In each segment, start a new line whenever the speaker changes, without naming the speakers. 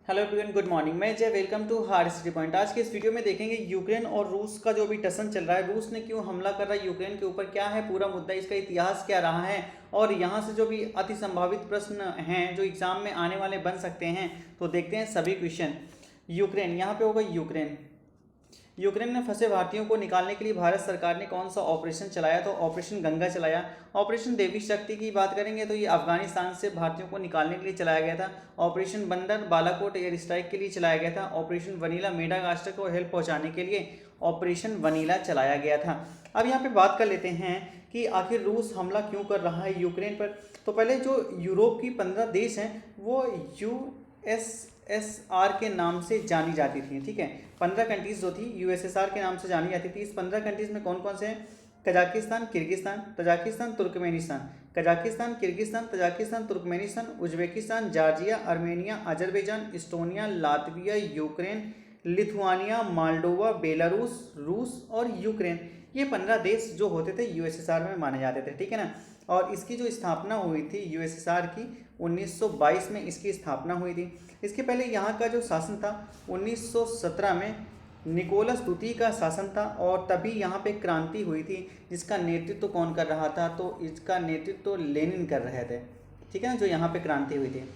Hello everyone, good morning. मैं Jay, welcome to hard city point. आज के इस वीडियो में देखेंगे यूक्रेन और रूस का जो भी टसन चल रहा है, रूस ने क्यों हमला कर रहा है यूक्रेन के ऊपर, क्या है पूरा मुद्दा, इसका इतिहास क्या रहा है, और यहाँ से जो भी अति संभावित प्रश्न हैं जो एग्जाम में आने वाले बन सकते हैं, तो देखते हैं सभी क्वेश्चन। यूक्रेन, यहाँ पे होगा यूक्रेन। यूक्रेन में फंसे भारतीयों को निकालने के लिए भारत सरकार ने कौन सा ऑपरेशन चलाया? तो ऑपरेशन गंगा चलाया। ऑपरेशन देवी शक्ति की बात करेंगे तो ये अफगानिस्तान से भारतीयों को निकालने के लिए चलाया गया था। ऑपरेशन बंदर बालाकोट एयर स्ट्राइक के लिए चलाया गया था। ऑपरेशन वनीला मेडागास्कर को हेल्प पहुंचाने के लिए ऑपरेशन वनीला चलाया गया था। अब यहाँ पे बात कर लेते हैं कि आखिर रूस हमला क्यों कर रहा है यूक्रेन पर। तो पहले जो यूरोप की 15 देश हैं वो यूएसएसआर के नाम से जानी जाती थी। ठीक है, 15 कंट्रीज जो थी यूएसएसआर के नाम से जानी जाती थी। इस 15 कंट्रीज में कौन कौन से हैं? Kazakhstan, Kyrgyzstan, Tajikistan, Turkmenistan, Kazakhstan, Kyrgyzstan, Tajikistan, Turkmenistan, Uzbekistan, Georgia, Armenia, Azerbaijan, Estonia, Latvia, Ukraine, Lithuania, Moldova, Belarus, रूस और यूक्रेन। ये 15 देश जो होते थे यूएसएसआर में माने जाते थे। ठीक है ना। और इसकी जो स्थापना हुई थी यूएसएसआर की 1922 में इसकी स्थापना हुई थी। इसके पहले यहाँ का जो शासन था 1917 में निकोलस द्वितीय का शासन था, और तभी यहाँ पे क्रांति हुई थी। जिसका नेतृत्व कौन कर रहा था? तो इसका नेतृत्व तो लेनिन कर रहे थे। ठीक है ना, जो यहाँ पे क्रांति हुई थी।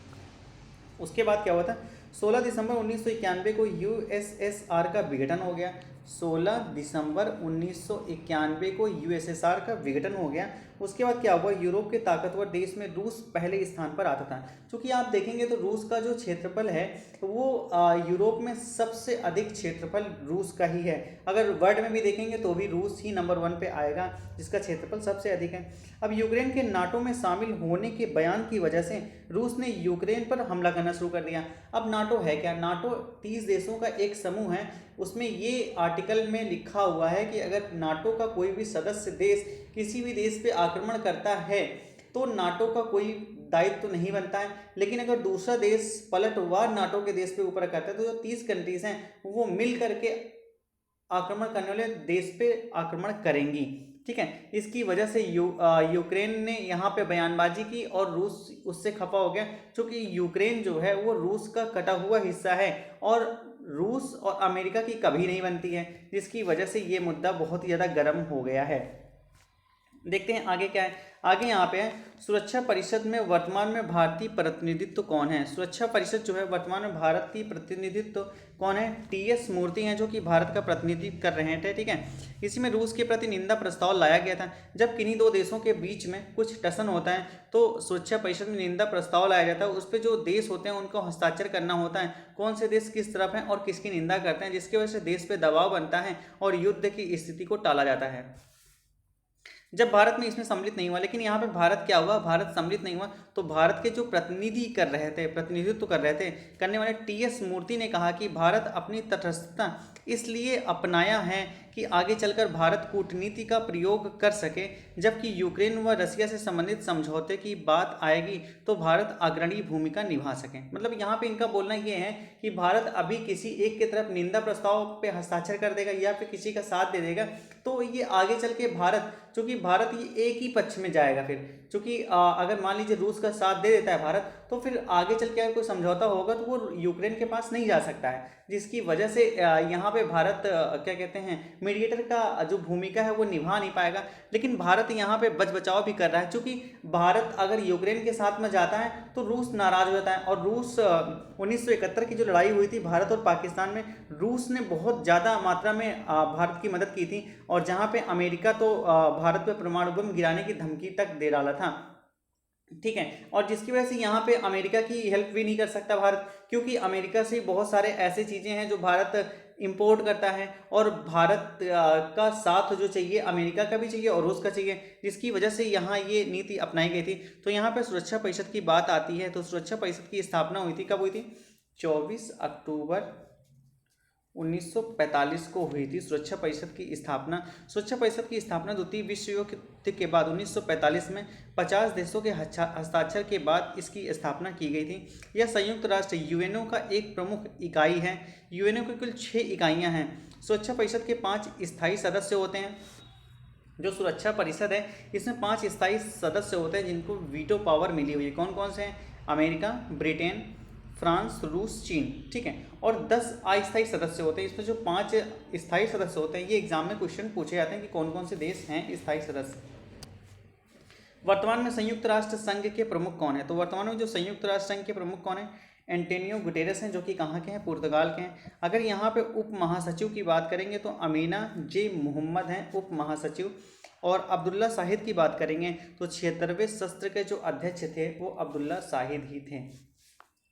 उसके बाद क्या हुआ था? 16 दिसंबर 1991 को यूएसएसआर का विघटन हो गया। 16 दिसंबर 1991 को यूएसएसआर का विघटन हो गया। उसके बाद क्या हुआ? यूरोप के ताकतवर देश में रूस पहले स्थान पर आता था। क्योंकि आप देखेंगे तो रूस का जो क्षेत्रफल है वो यूरोप में सबसे अधिक क्षेत्रफल रूस का ही है। अगर वर्ल्ड में भी देखेंगे तो भी रूस ही नंबर 1 पे आएगा, जिसका क्षेत्रफल सबसे अधिक है। अब यूक्रेन के नाटो में शामिल होने के बयान की वजह से रूस ने यूक्रेन पर हमला करना शुरू कर दिया। अब नाटो है क्या? नाटो 30 देशों का एक समूह है। उसमें ये आर्टिकल में लिखा हुआ है कि अगर नाटो का कोई भी सदस्य देश किसी भी देश पे आक्रमण करता है तो नाटो का कोई दायित्व तो नहीं बनता है। लेकिन अगर दूसरा देश पलटवार नाटो के देश पे ऊपर करता है तो जो 30 कंट्रीज हैं वो मिल करके आक्रमण करने वाले देश पे आक्रमण करेंगी। ठीक है, इसकी वजह से यूक्रेन ने यहाँ पे बयानबाजी की और रूस उससे खफा हो गया, क्योंकि यूक्रेन जो है वो रूस का कटा हुआ हिस्सा है और रूस और अमेरिका की कभी नहीं बनती है, जिसकी वजह से ये मुद्दा बहुत ही ज़्यादा गर्म हो गया है। देखते हैं आगे क्या है। आगे यहाँ पे है सुरक्षा परिषद में वर्तमान में भारतीय प्रतिनिधित्व कौन है? सुरक्षा परिषद जो है वर्तमान में भारत की प्रतिनिधित्व कौन है? टीएस मूर्ति हैं जो कि भारत का प्रतिनिधित्व कर रहे थे। ठीक है, इसी में रूस के प्रति निंदा प्रस्ताव लाया गया था। जब किन्हीं दो देशों के बीच में कुछ टसन होता है तो सुरक्षा परिषद में निंदा प्रस्ताव लाया जाता है। उस पर जो देश होते हैं उनको हस्ताक्षर करना होता है, कौन से देश किस तरफ हैं और किसकी निंदा करते हैं, जिसकी वजह से देश पे दबाव बनता है और युद्ध की स्थिति को टाला जाता है। जब भारत में इसमें सम्मिलित नहीं हुआ, लेकिन यहाँ पे भारत क्या हुआ? भारत सम्मिलित नहीं हुआ तो भारत के जो प्रतिनिधि कर रहे थे, प्रतिनिधित्व कर रहे थे, करने वाले टीएस मूर्ति ने कहा कि भारत अपनी तटस्थता इसलिए अपनाया है कि आगे चलकर भारत कूटनीति का प्रयोग कर सके, जबकि यूक्रेन व रसिया से संबंधित समझौते की बात आएगी तो भारत अग्रणी भूमिका निभा सके। मतलब यहाँ पे इनका बोलना ये है कि भारत अभी किसी एक की तरफ निंदा प्रस्ताव पे हस्ताक्षर कर देगा या फिर किसी का साथ दे देगा तो ये आगे चल के भारत, चूंकि भारत ये एक ही पक्ष में जाएगा फिर, क्योंकि अगर मान लीजिए रूस का साथ दे देता है भारत तो फिर आगे चल के अगर कोई समझौता होगा तो वो यूक्रेन के पास नहीं जा सकता है, जिसकी वजह से यहाँ पे भारत क्या कहते हैं मीडिएटर का जो भूमिका है वो निभा नहीं पाएगा। लेकिन भारत यहाँ पे बच बचाव भी कर रहा है, क्योंकि भारत अगर यूक्रेन के साथ में जाता है तो रूस नाराज हो जाता है। और रूस 1971 की जो लड़ाई हुई थी भारत और पाकिस्तान में, रूस ने बहुत ज़्यादा मात्रा में भारत की मदद की थी, और जहाँ पे अमेरिका तो भारत पे परमाणु बम गिराने की धमकी तक दे डाला था। ठीक है, और जिसकी वजह से यहाँ पे अमेरिका की हेल्प भी नहीं कर सकता भारत, क्योंकि अमेरिका से बहुत सारे ऐसे चीज़ें हैं जो भारत इंपोर्ट करता है, और भारत का साथ जो चाहिए अमेरिका का भी चाहिए और रूस का चाहिए, जिसकी वजह से यहाँ ये नीति अपनाई गई थी। तो यहाँ पे सुरक्षा परिषद की बात आती है तो सुरक्षा परिषद की स्थापना हुई थी, कब हुई थी? 24 अक्टूबर 1945 को हुई थी सुरक्षा परिषद की स्थापना। सुरक्षा परिषद की स्थापना द्वितीय विश्व युद्ध के बाद 1945 में 50 देशों के हस्ताक्षर के बाद इसकी स्थापना की गई थी। यह संयुक्त राष्ट्र यूएनओ का एक प्रमुख इकाई है। यूएनओ की कुल 6 इकाइयां हैं। सुरक्षा परिषद के 5 स्थायी सदस्य होते हैं। जो सुरक्षा परिषद है इसमें 5 स्थायी सदस्य होते हैं जिनको वीटो पावर मिली हुई है। कौन कौन से हैं? अमेरिका, ब्रिटेन, फ्रांस, रूस, चीन, ठीक है। और 10 अस्थायी सदस्य होते हैं। इसमें जो 5 स्थायी सदस्य होते हैं, ये एग्जाम में क्वेश्चन पूछे जाते हैं कि कौन कौन से देश हैं स्थायी सदस्य। वर्तमान में संयुक्त राष्ट्र संघ के प्रमुख कौन है? तो वर्तमान में जो संयुक्त राष्ट्र संघ के प्रमुख कौन है? एंटोनियो गुटेरेस हैं, जो कि कहाँ के हैं? पुर्तगाल के हैं। अगर यहाँ पे उप महासचिव की बात करेंगे तो अमीना जे मोहम्मद हैं उप महासचिव। और अब्दुल्ला शाहिद की बात करेंगे तो 76वें सत्र के जो अध्यक्ष थे वो अब्दुल्ला शाहिद ही थे।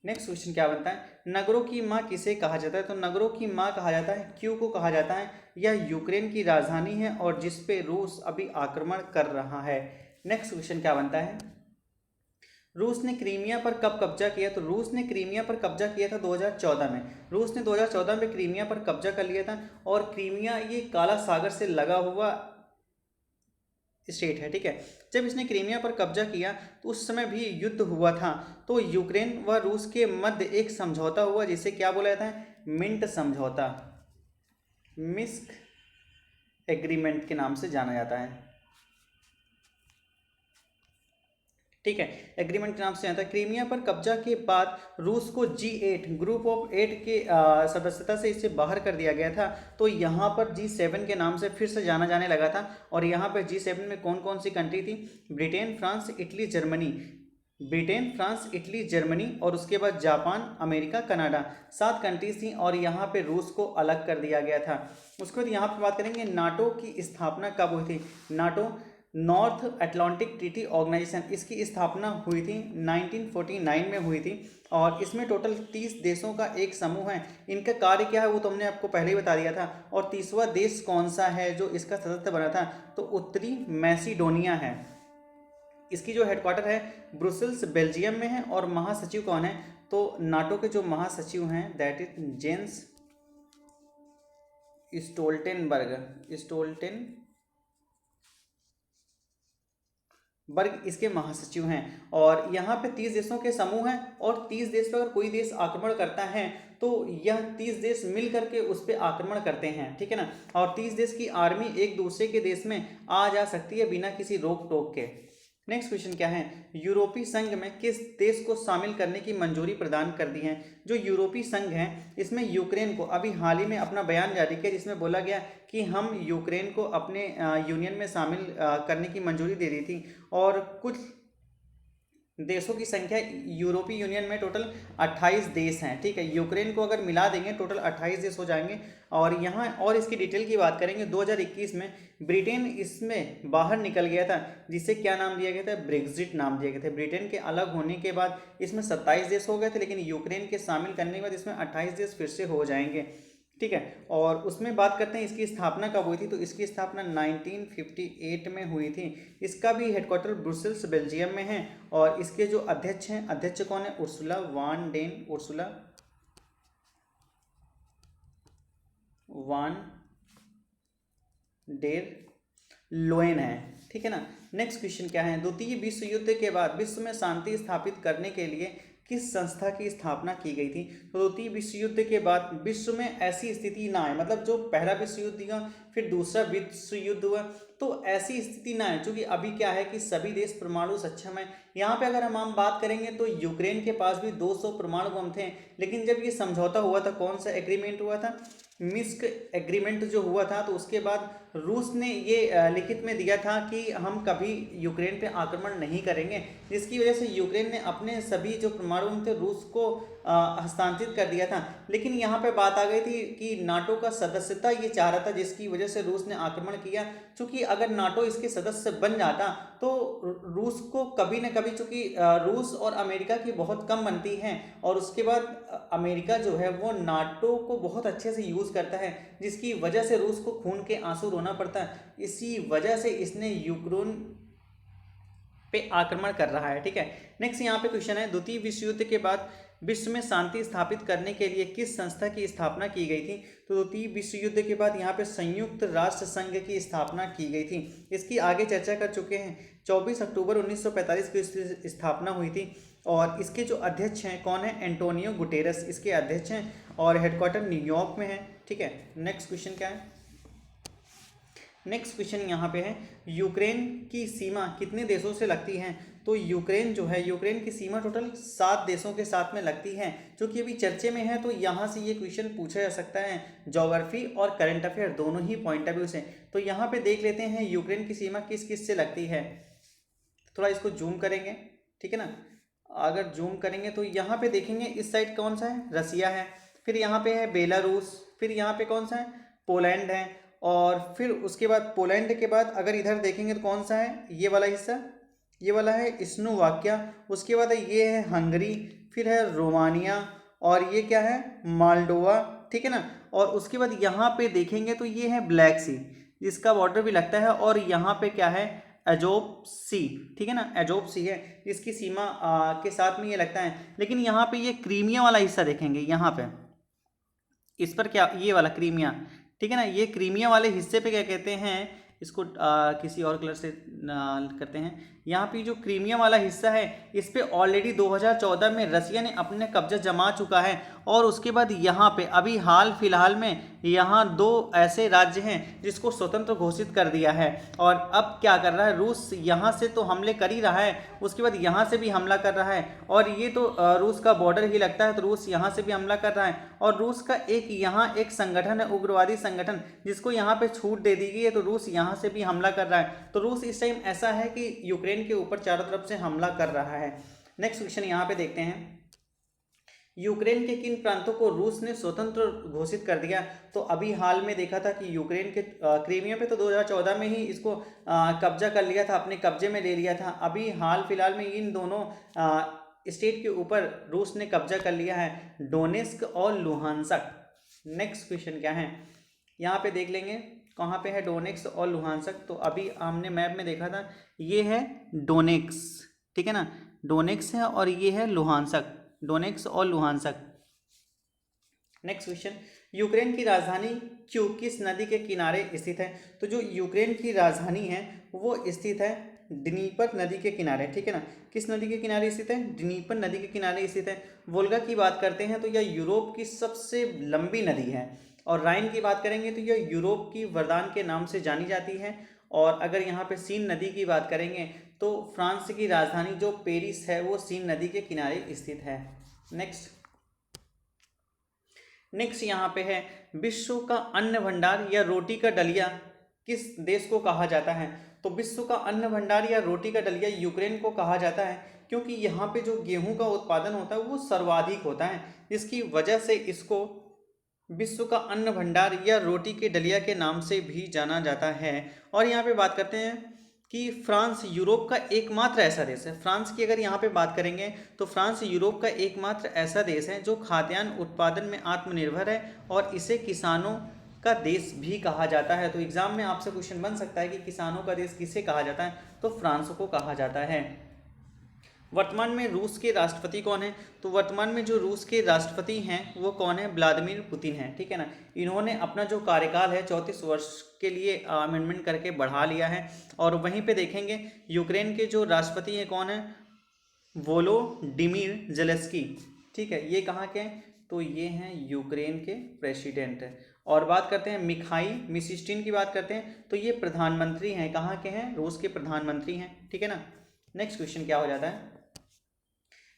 नेक्स्ट क्वेश्चन क्या बनता है? नगरों की माँ किसे कहा जाता है? तो नगरों की माँ कहा जाता है क्यों को कहा जाता है। यह यूक्रेन की राजधानी है और जिस पे रूस अभी आक्रमण कर रहा है। नेक्स्ट क्वेश्चन क्या बनता है? रूस ने क्रीमिया पर कब कब्जा किया? तो रूस ने क्रीमिया पर कब्जा किया था 2014 में। रूस ने 2014 में क्रीमिया पर कब्जा कर लिया था। और क्रीमिया ये काला सागर से लगा हुआ स्टेट है, ठीक है। जब इसने क्रीमिया पर कब्जा किया तो उस समय भी युद्ध हुआ था। तो यूक्रेन व रूस के मध्य एक समझौता हुआ जिसे क्या बोला जाता है? मिंट समझौता, मिन्स्क एग्रीमेंट के नाम से जाना जाता है, ठीक है। एग्रीमेंट के नाम से आता है। क्रीमिया पर कब्जा के बाद रूस को G8 ग्रुप ऑफ 8 के सदस्यता से इसे बाहर कर दिया गया था। तो यहाँ पर G7 के नाम से फिर से जाना जाने लगा था। और यहाँ पर G7 में कौन कौन सी कंट्री थी? Britain, France, Italy, Germany. Britain, France, Italy, Germany और उसके बाद जापान, अमेरिका, कनाडा, 7 कंट्रीज थी। और यहाँ पे रूस को अलग कर दिया गया था। उसके बाद यहाँ पर बात करेंगे नाटो की स्थापना कब हुई थी? NATO North Atlantic Treaty Organization, इसकी स्थापना हुई थी 1949 में हुई थी। और इसमें टोटल 30 देशों का एक समूह है। इनका कार्य क्या है वो तो हमने आपको पहले ही बता दिया था। और 30वां देश कौन सा है जो इसका सदस्य बना था? तो उत्तरी मैसिडोनिया है। इसकी जो हेडक्वार्टर है ब्रुसेल्स, बेल्जियम में है। और महासचिव कौन है? तो नाटो के जो महासचिव हैं दैट इज जेंस स्टोल्टेनबर्ग इसके महासचिव हैं। और यहाँ पे 30 देशों के समूह हैं। और 30 देश पर अगर कोई देश आक्रमण करता है तो यह 30 देश मिल करके उस पर आक्रमण करते हैं, ठीक है ना। और 30 देश की आर्मी एक दूसरे के देश में आ जा सकती है बिना किसी रोक टोक के। नेक्स्ट क्वेश्चन क्या है? यूरोपीय संघ में किस देश को शामिल करने की मंजूरी प्रदान कर दी है? जो यूरोपीय संघ है इसमें यूक्रेन को अभी हाल ही में अपना बयान जारी किया जिसमें बोला गया कि हम यूक्रेन को अपने यूनियन में शामिल करने की मंजूरी दे दी थी। और कुछ देशों की संख्या यूरोपीय यूनियन में टोटल 28 देश हैं, ठीक है। यूक्रेन को अगर मिला देंगे टोटल 28 देश हो जाएंगे। और यहाँ और इसकी डिटेल की बात करेंगे 2021 में ब्रिटेन इसमें बाहर निकल गया था जिसे क्या नाम दिया गया था? ब्रेक्जिट नाम दिया गया था। ब्रिटेन के अलग होने के बाद इसमें 27 देश हो गए थे, लेकिन यूक्रेन के शामिल करने के बाद इसमें 28 देश फिर से हो जाएंगे, ठीक है। और उसमें बात करते हैं इसकी स्थापना कब हुई थी? तो इसकी स्थापना 1958 में हुई थी। इसका भी हेडक्वार्टर ब्रुसेल्स, बेल्जियम में है। और इसके जो अध्यक्ष हैं, अध्यक्ष कौन है? उर्सुला वान डेर लोएन है, ठीक है ना। नेक्स्ट क्वेश्चन क्या है? द्वितीय विश्व युद्ध के बाद विश्व में शांति स्थापित करने के लिए किस संस्था की स्थापना की गई थी? तो द्वितीय विश्व युद्ध के बाद विश्व में ऐसी स्थिति ना आए, मतलब जो पहला विश्व युद्ध हुआ फिर दूसरा विश्व युद्ध हुआ, तो ऐसी स्थिति ना आए। क्योंकि अभी क्या है कि सभी देश परमाणु सक्षम है। यहाँ पे अगर हम बात करेंगे तो यूक्रेन के पास भी 200 परमाणु बम थे। लेकिन जब ये समझौता हुआ था, कौन सा एग्रीमेंट हुआ था? मिन्स्क एग्रीमेंट जो हुआ था, तो उसके बाद रूस ने ये लिखित में दिया था कि हम कभी यूक्रेन पे आक्रमण नहीं करेंगे, जिसकी वजह से यूक्रेन ने अपने सभी जो परमाणु थे रूस को हस्तांतरित कर दिया था। लेकिन यहाँ पे बात आ गई थी कि नाटो का सदस्यता ये चाह रहा था, जिसकी वजह से रूस ने आक्रमण किया। चूँकि अगर नाटो इसके सदस्य बन जाता तो रूस को कभी न कभी, चूँकि रूस और अमेरिका की बहुत कम बनती हैं और उसके बाद अमेरिका जो है वो नाटो को बहुत अच्छे से यूज़ करता है, जिसकी वजह से रूस को खून के आंसू रोना पड़ता है। इसी वजह से इसने यूक्रेन पे आक्रमण कर रहा है, ठीक है। नेक्स्ट यहाँ पे क्वेश्चन है, द्वितीय विश्व युद्ध के बाद विश्व में शांति स्थापित करने के लिए किस संस्था की स्थापना की गई थी? तो द्वितीय विश्व युद्ध के बाद यहाँ पे संयुक्त राष्ट्र संघ की स्थापना की गई थी। इसकी आगे चर्चा कर चुके हैं। 24 अक्टूबर 1945 को इसकी स्थापना हुई थी। और इसके जो अध्यक्ष हैं कौन है? एंटोनियो गुटेरस इसके अध्यक्ष हैं और हेडक्वार्टर न्यूयॉर्क में है, ठीक है। नेक्स्ट क्वेश्चन क्या है? नेक्स्ट क्वेश्चन यहाँ पे है, यूक्रेन की सीमा कितने देशों से लगती है? तो यूक्रेन जो है, यूक्रेन की सीमा टोटल 7 देशों के साथ में लगती है, जो कि अभी चर्चे में है। तो यहाँ से ये क्वेश्चन पूछा जा सकता है, ज्योग्राफी और करंट अफेयर दोनों ही पॉइंट ऑफ व्यू से। तो यहाँ पे देख लेते हैं यूक्रेन की सीमा किस किस से लगती है। थोड़ा इसको जूम करेंगे, ठीक है ना। अगर जूम करेंगे तो यहाँ पे देखेंगे इस साइड कौन सा है, रसिया है, फिर यहाँ पे है बेलारूस, फिर यहाँ पे कौन सा है, पोलैंड है, और फिर उसके बाद पोलैंड के बाद अगर इधर देखेंगे तो कौन सा है, ये वाला हिस्सा, ये वाला है स्लोवाकिया, उसके बाद ये है हंगरी, फिर है रोमानिया, और ये क्या है, माल्डोवा, ठीक है ना। और उसके बाद यहाँ पे देखेंगे तो ये है ब्लैक सी, जिसका बॉर्डर भी लगता है, और यहाँ पे क्या है, एजोब सी, ठीक है ना, एजोब सी है, इसकी सीमा के साथ में ये लगता है। लेकिन यहाँ पे ये क्रीमिया वाला हिस्सा देखेंगे, यहाँ पे इस पर क्या, ये वाला क्रीमिया, ठीक है ना, ये क्रीमिया वाले हिस्से पे क्या कहते हैं, इसको किसी और कलर से करते हैं। यहाँ पे जो क्रीमिया वाला हिस्सा है, इस पे ऑलरेडी 2014 में रसिया ने अपने कब्जा जमा चुका है। और उसके बाद यहाँ पे अभी हाल फिलहाल में यहाँ 2 ऐसे राज्य हैं जिसको स्वतंत्र घोषित कर दिया है। और अब क्या कर रहा है रूस, यहाँ से तो हमले कर ही रहा है, उसके बाद यहाँ से भी हमला कर रहा है, और ये तो रूस का बॉर्डर ही लगता है, तो रूस यहाँ से भी हमला कर रहा है। और रूस का एक यहाँ एक संगठन है, उग्रवादी संगठन, जिसको यहाँ पे छूट दे दी गई है, तो रूस यहाँ से भी हमला कर रहा है। तो रूस इस टाइम ऐसा है कि यूक्रेन के ऊपर चारों तरफ से हमला कर रहा है। नेक्स्ट क्वेश्चन यहाँ पे देखते हैं, यूक्रेन के किन प्रांतों को रूस ने स्वतंत्र घोषित कर दिया? तो अभी हाल में देखा था कि यूक्रेन के क्रीमिया पे तो 2014 में ही इसको कब्जा कर लिया था, अपने कब्जे में ले लिया था। अभी हाल फिलहाल में इन दोनों स्टेट के ऊपर रूस ने कब्जा कर लिया है, डोनेस्क और लुहानस्क। नेक्स्ट क्वेश्चन क्या है, यहाँ पे देख लेंगे कहाँ पे है डोनेक्स और लुहानस्क। तो अभी हमने मैप में देखा था, ये है डोनेक्स, ठीक है ना, डोनेक्स है, और ये है लुहानस्क, डोनेक्स और लुहानस्क। नेक्स्ट क्वेश्चन, यूक्रेन की राजधानी क्यों किस नदी के किनारे स्थित है? तो जो यूक्रेन की राजधानी है वो स्थित है ड्नीपर नदी के किनारे, ठीक है ना। किस नदी के किनारे स्थित है? ड्नीपर नदी के किनारे स्थित है। वोल्गा की बात करते हैं तो यह यूरोप की सबसे लंबी नदी है। और राइन की बात करेंगे तो यह यूरोप की वरदान के नाम से जानी जाती है। और अगर यहाँ पे सीन नदी की बात करेंगे तो फ्रांस की राजधानी जो पेरिस है वो सीन नदी के किनारे स्थित है। नेक्स्ट यहाँ पे है, विश्व का अन्न भंडार या रोटी का डलिया किस देश को कहा जाता है? तो विश्व का अन्न भंडार या रोटी का डलिया यूक्रेन को कहा जाता है, क्योंकि यहाँ पे जो गेहूं का उत्पादन होता है वो सर्वाधिक होता है। इसकी वजह से इसको विश्व का अन्न भंडार या रोटी के डलिया के नाम से भी जाना जाता है। और यहाँ पे बात करते हैं कि फ्रांस यूरोप का एकमात्र ऐसा देश है, फ्रांस की अगर यहाँ पे बात करेंगे तो फ्रांस यूरोप का एकमात्र ऐसा देश है जो खाद्यान्न उत्पादन में आत्मनिर्भर है, और इसे किसानों का देश भी कहा जाता है। तो एग्जाम में आपसे क्वेश्चन बन सकता है कि किसानों का देश किसे कहा जाता है? तो फ्रांस को कहा जाता है। वर्तमान में रूस के राष्ट्रपति कौन है? तो वर्तमान में जो रूस के राष्ट्रपति हैं वो कौन है? व्लादिमीर पुतिन है, ठीक है ना। इन्होंने अपना जो कार्यकाल है 34 वर्ष के लिए अमेंडमेंट करके बढ़ा लिया है। और वहीं पे देखेंगे यूक्रेन के जो राष्ट्रपति हैं कौन है? वोलोडिमीर जेलेंस्की, ठीक है। ये कहाँ के हैं? तो ये हैं यूक्रेन के प्रेसिडेंट। और बात करते हैं मिखाई मिशिस्टिन की बात करते हैं तो ये प्रधानमंत्री हैं, कहाँ के हैं? रूस के प्रधानमंत्री हैं, ठीक है ना। नेक्स्ट क्वेश्चन क्या हो जाता है?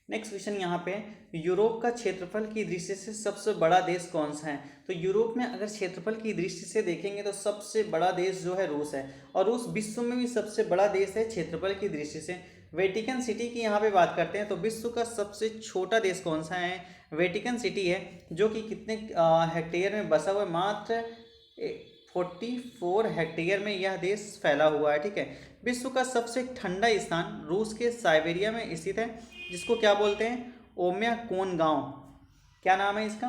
नेक्स्ट क्वेश्चन यहाँ पे, यूरोप का क्षेत्रफल की दृष्टि से सबसे बड़ा देश कौन सा है? तो यूरोप में अगर क्षेत्रफल की दृष्टि से देखेंगे तो सबसे बड़ा देश जो है रूस है, और रूस विश्व में भी सबसे बड़ा देश है क्षेत्रफल की दृष्टि से। वेटिकन सिटी की यहाँ पे बात करते हैं तो विश्व का सबसे छोटा देश कौन सा है? वेटिकन सिटी है, जो कि कितने हेक्टेयर में बसा हुआ है? मात्र 44 हेक्टेयर में यह देश फैला हुआ है, ठीक है। विश्व का सबसे ठंडा स्थान रूस के साइबेरिया में स्थित है, जिसको क्या बोलते हैं? ओम्याकोन गांव। क्या नाम है इसका?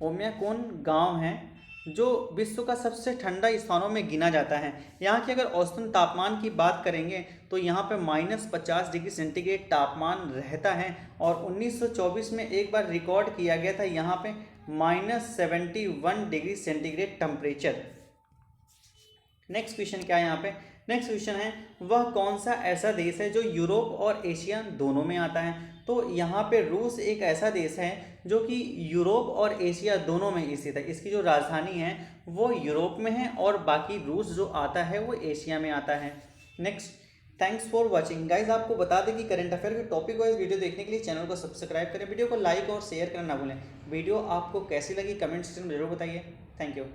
ओम्याकोन गांव है, जो विश्व का सबसे ठंडा स्थानों में गिना जाता है। यहाँ की अगर औसतन तापमान की बात करेंगे तो यहाँ पे -50 डिग्री सेंटीग्रेड तापमान रहता है। और 1924 में एक बार रिकॉर्ड किया गया था यहाँ पे -71 degree centigrade temperature. Next question क्या है यहाँ पे? नेक्स्ट क्वेश्चन है, वह कौन सा ऐसा देश है जो यूरोप और एशिया दोनों में आता है? तो यहाँ पे रूस एक ऐसा देश है जो कि यूरोप और एशिया दोनों में स्थित है। इसकी जो राजधानी है वो यूरोप में है और बाकी रूस जो आता है वो एशिया में आता है। Next, thanks for watching guys. आपको बता दें कि करंट अफेयर के टॉपिक वाइज वीडियो देखने के लिए चैनल को सब्सक्राइब करें, वीडियो को लाइक और शेयर करना ना भूलें। वीडियो आपको कैसी लगी कमेंट सेक्शन में जरूर बताइए। Thank you.